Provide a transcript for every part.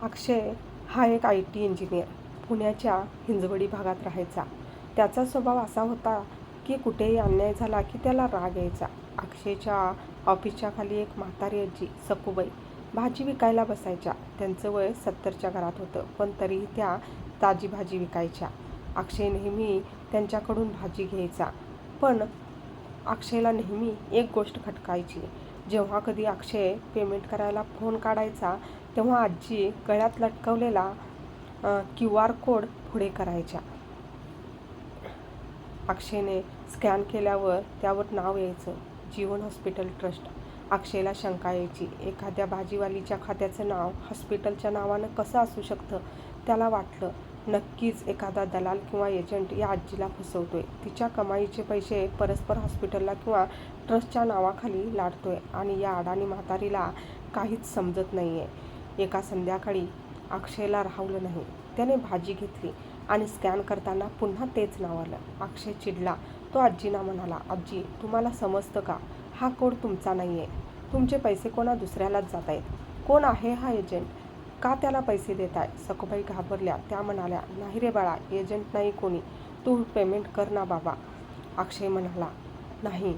अक्षय हा एक IT engineer पुण्याच्या हिंजवडी भागात राहायचा. त्याचा स्वभाव असा होता की कुठेही अन्याय झाला की त्याला राग यायचा. अक्षयच्या ऑफिसच्या खाली एक म्हातारी आजी सखूबाई भाजी विकायला बसायच्या. त्यांचं वय 70च्या घरात होतं, पण तरीही त्या ताजी भाजी विकायच्या. अक्षय नेहमी त्यांच्याकडून भाजी घ्यायचा. पण अक्षयला नेहमी एक गोष्ट खटकायची. जेव्हा कधी अक्षय पेमेंट करायला फोन काढायचा तेव्हा आजी गळ्यात लटकवलेला QR कोड पुढे करायच्या. अक्षयने स्कॅन केल्यावर त्यावर नाव यायचं, जीवन हॉस्पिटल ट्रस्ट. अक्षयला शंका यायची, एखाद्या भाजीवालीच्या खात्याचं नाव हॉस्पिटलच्या नावानं कसं असू शकतं. त्याला वाटलं, नक्कीच एखादा दलाल किंवा एजंट या आजीला फसवतोय. तिच्या कमाईचे पैसे परस्पर हॉस्पिटलला किंवा ट्रस्टच्या नावाखाली लाटतोय आणि या अडाणी म्हातारीला काहीच समजत नाहीये. एका संध्याकाळी अक्षयला राहवलं नाही. त्याने भाजी घेतली आणि स्कॅन करताना पुन्हा तेच नाव आलं. अक्षय चिडला. तो आजींना म्हणाला, आजी, तुम्हाला समजतं का? हा कोड तुमचा नाहीये. तुमचे पैसे कोणा दुसऱ्यालाच जात आहेत. कोण आहे हा एजंट? का त्याला पैसे देताय? सखूबाई घाबरल्या. त्या म्हणाल्या, नाही रे बाळा, एजंट नाही कोणी. तू पेमेंट कर ना बाबा. अक्षय म्हणाला, नाही,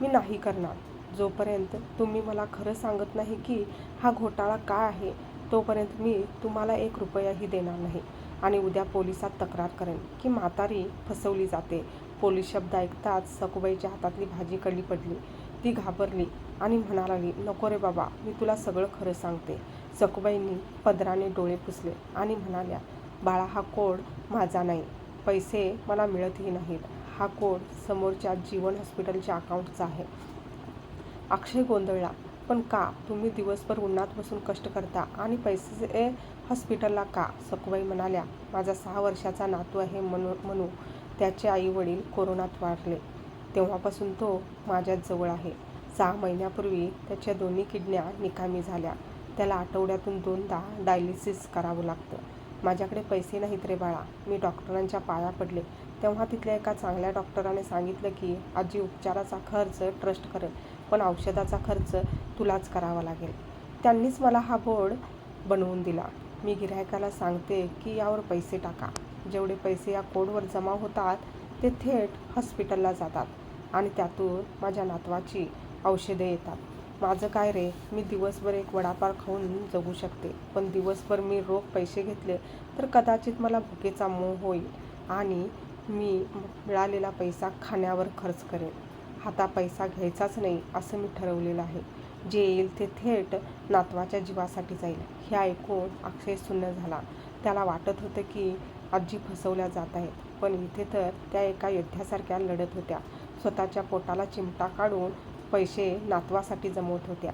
मी नाही करणार. जोपर्यंत तुम्ही मला खरं सांगत नाही की हा घोटाळा काय आहे, तोपर्यंत मी तुम्हाला 1 रुपयाही देणार नाही आणि उद्या पोलिसात तक्रार करेन की म्हातारी फसवली जाते. पोलीस शब्द ऐकताच सखूबाईच्या हातातली भाजी कळी पडली. ती घाबरली आणि म्हणायला लागली, नको रे बाबा, मी तुला सगळं खरं सांगते. सखूबाईंनी पदराने डोळे पुसले आणि म्हणाल्या, बाळा, हा कोड माझा नाही. पैसे मला मिळतही नाहीत. हा कोड समोरच्या जीवन हॉस्पिटलच्या अकाउंटचा आहे. अक्षय गोंधळला. पण का? तुम्ही दिवसभर उन्हात बसून कष्ट करता आणि पैसे हॉस्पिटलला का? सखूबाई म्हणाल्या, माझा 6 वर्षाचा नातू आहे मनू. त्याचे आई वडील कोरोनात वारले. तेव्हापासून तो माझ्याच जवळ आहे. 6 महिन्यापूर्वी त्याच्या दोन्ही किडन्या निकामी झाल्या. त्याला आठवड्यातून 2दा डायलिसिस करावं लागतं. माझ्याकडे पैसे नाहीत रे बाळा. मी डॉक्टरांच्या पाया पडले तेव्हा तिथल्या एका चांगल्या डॉक्टराने सांगितलं की आजी, उपचाराचा खर्च ट्रस्ट करेल, पण औषधाचा खर्च तुलाच करावा लागेल. त्यांनीच मला हा बोर्ड बनवून दिला. मी गिऱ्हाईकाला सांगते की यावर पैसे टाका. जेवढे पैसे या कोडवर जमा होतात ते थेट हॉस्पिटलला जातात आणि त्यातून माझ्या नातवाची औषधे येतात. माझं काय रे, मी दिवसभर एक वडापाव खाऊन जगू शकते, पण दिवसभर मी रोख पैसे घेतले तर कदाचित मला भुकेचा मोह होईल आणि मी मिळालेला पैसा खाण्यावर खर्च करेन. आता पैसा घ्यायचाच नाही असं मी ठरवलेलं आहे. जे येईल ते थेट नातवाच्या जीवासाठी जाईल. हे ऐकून अक्षय सुन्न झाला. त्याला वाटत होतं की आजी फसवल्या जात आहेत, पण इथे तर त्या एका योद्ध्यासारख्या लढत होत्या. स्वतःच्या पोटाला चिमटा काढून पैसे नातवासाठी जमवत होत्या.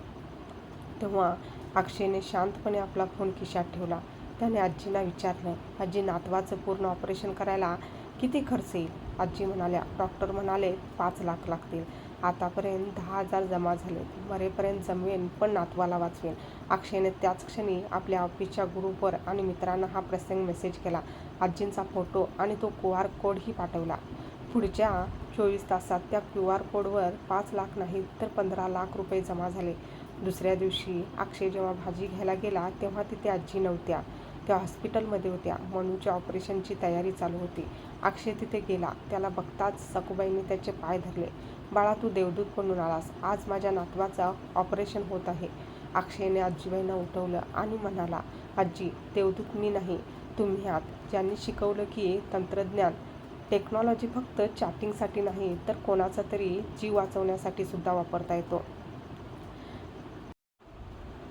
तेव्हा अक्षयने शांतपणे आपला फोन खिशात ठेवला. त्याने आजींना विचारलं, आजी, नातवाचं पूर्ण ऑपरेशन करायला किती खर्च येईल? आजी म्हणाल्या, डॉक्टर म्हणाले 5 लाख लागतील. आतापर्यंत 10,000 जमा झालेत. मरेपर्यंत जमवेन, पण नातवाला वाचवेन. अक्षयने त्याच क्षणी आपल्या ऑफिसच्या ग्रुपवर आणि मित्रांना हा प्रसंग मेसेज केला. आजींचा फोटो आणि तो QR कोडही पाठवला. पुढच्या 24 तासात त्या QR कोडवर 5 लाख नाहीत तर 15 लाख रुपये जमा झाले. दुसऱ्या दिवशी अक्षय जेव्हा भाजी घ्यायला गेला तेव्हा तिथे आजी नव्हत्या. त्या हॉस्पिटलमध्ये होत्या. मनूच्या ऑपरेशनची तयारी चालू होती. अक्षय तिथे गेला. त्याला बघताच सखूबाईंनी त्याचे पाय धरले. बाळा, तू देवदूत बनून आलास. आज माझ्या नातवाचं ऑपरेशन होत आहे. अक्षयने आजीबाईंना उठवलं आणि म्हणाला, आजी, देवदूत मी नाही, तुम्ही आहात. ज्यांनी शिकवलं की तंत्रज्ञान, टेक्नॉलॉजी फक्त चॅटिंगसाठी नाही तर कोणाचा तरी जीव वाचवण्यासाठी सुद्धा वापरता येतो.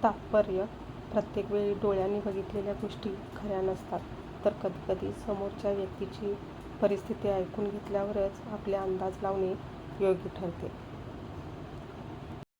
तात्पर्य, प्रत्येक वेळी डोळ्यांनी बघितलेल्या गोष्टी खऱ्या नसतात, तर कधीकधी समोरच्या व्यक्तीची परिस्थिती ऐकून घेतल्यावरच आपले अंदाज लावणे योग्य ठरते.